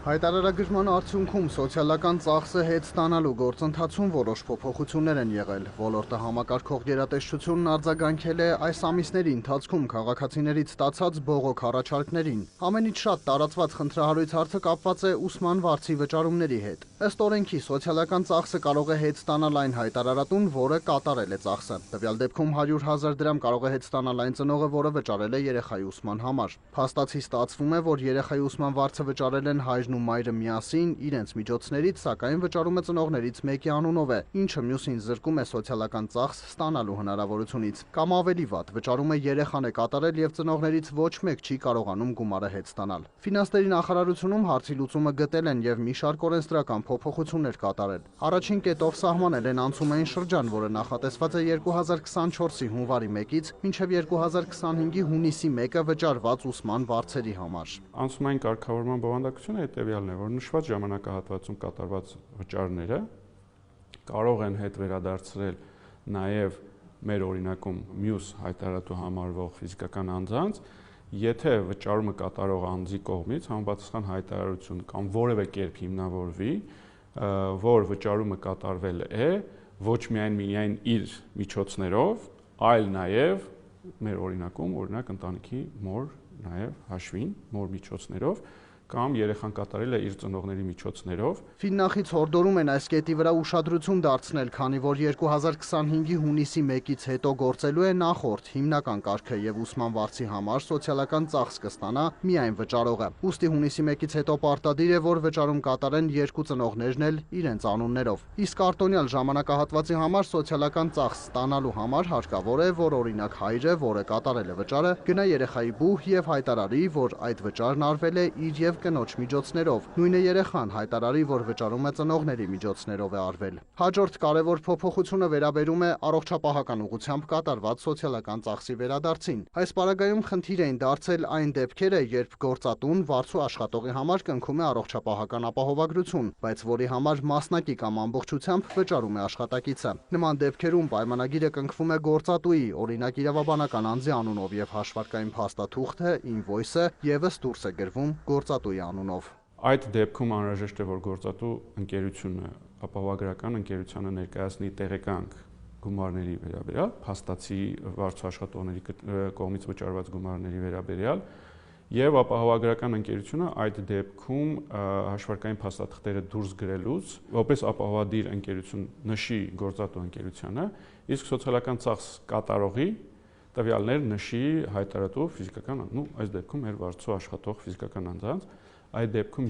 Հայտարարագրման արդյունքում սոցիալական ծախսը հետ ստանալու գործընթացում որոշ փոփոխություններ են եղել։ Ոլորտը համակարգող գերատեսչությունն արձագանքել է այս ամիսների ընթացքում քաղաքացիներից ստացած բողոք առաջարկներին։ Ամենից շատ տարածված խնդրահարույց հարցը կապված է ուսման վարձի վճարումների հետ։ Ըստ օրենքի սոցիալական ծախսը կարող է հետ ստանալ այն հայտարարատուն, որը կատարել է ծախսը։ Տվյալ դեպքում 100,000 դրամ կարող է հետ ստանալ այն ծնողը, որը վճարել է երեխայի ուսման համար։ Փաստացի ստացվում է, որ երեխայի ուսման վարձը վճարել են հայրն ու մայրը միասին իրենց միջոցներից, սակայն վճարումը ծնողներից մեկի անունով է, ինչը մյուսին զրկում է սոցիալական ծախս ստանալու հնարավորությունից։ Կամ ավելի վատ, վճարումը երեխան է կատարել եւ ծնողներից ոչ մեկ չի կարողանում գումարը հետ ստանալ։ Ֆինանսների նախարարությունում հարցի լուծումը գտել են եւ մի շարք օրենսդրական փոփոխություններ կատարել։ Առաջին կետով սահմանել են անցումային շրջան, որը նախատեսված է 2024-ի հունվարի 1-ից մինչև 2025-ի հունիսի 1-ը վճարված ուսման վարձերի համար։ Անցումային կարգավորման բովանդակությունը հետևյալն է, որ նշված ժամանակահատվածում կատարված վճարները կարող են հետ վերադարձրել նաև մեր օրինակում մյուս հայտարարատու համարվող ֆիզիկական անձանց, եթե վճարումը կատարող անձի կողմից համապատասխան հայտարարություն կամ որևէ կերպ հիմնավորվի, որ վճարումը կատարվել է ոչ միայն իր միջոցներով, այլ նաև մեր օրինակում, օրինակ ընտանիքի մոր նաև հաշվին, մոր միջոցներով կամ երեխան կատարել է իր ծնողների միջոցներով։ Ֆիննախից հորդորում են այս կետի վրա ուշադրություն դարձնել, քանի որ 2025-ի հունիսի 1-ից հետո գործելու է նախորդ հիմնական կարգը եւ ուսման վարձի համար սոցիալական ծախս կստանա միայն վճարողը։ Ուստի հունիսի 1-ից հետո պարտադիր է, որ վճարում կատարեն երկու ծնողներն էլ իրենց անուններով։ Իսկ արտոնյալ ժամանակահատվածի համար սոցիալական ծախս ստանալու համար հարկավոր է, որ օրինակ հայրը, որը կատարել է վճարը, գնա երեխայի բուհ եւ հայտարարի, որ այդ վճարն արվել է իր եւ կնոջ միջոցներով։ Նույնը երեխան հայտարարի, որ վճարումը ծնողների միջոցներով է արվել։ Հաջորդ կարևոր փոփոխությունը վերաբերում է առողջապահական ուղղությամբ կատարված սոցիալական ծախսի վերադարձին։ Այս պարագայում խնդիր էին դարձել այն դեպքերը, երբ գործատուն վարձու աշխատողի համար կնքում է առողջապահական ապահովագրություն, բայց որի համար մասնակի կամ ամբողջությամբ վճարում է աշխատակիցը։ Նման դեպքերում պայմանագիրը կնքվում է գործատուի, օրինակ իրավաբանական անձի անունով եւ հաշվարկային փաստաթուղթը, ինվոյսը եւս դուրս է գրվում գործատուի անունով։ Այդ դեպքում անհրաժեշտ է, որ գործատու ընկերությունը ապահովագրական ընկերությանը ներկայացնի տեղեկանք գումարների վերաբերյալ, փաստացի վարձու աշխատողների կողմից վճարված գումարների վերաբերյալ, եւ ապահովագրական ընկերությունը այդ դեպքում հաշվարկային փաստաթղթերը դուրս գրելուց որպես ապահովադիր ընկերություն նշի գործատու ընկերությանը, իսկ սոցիալական ծախս կատարողի տվյալներ նշի հայտարարատու ֆիզիկական, այս դեպքում մեր վարձու աշխատող ֆիզիկական անձանց, այդ դեպքում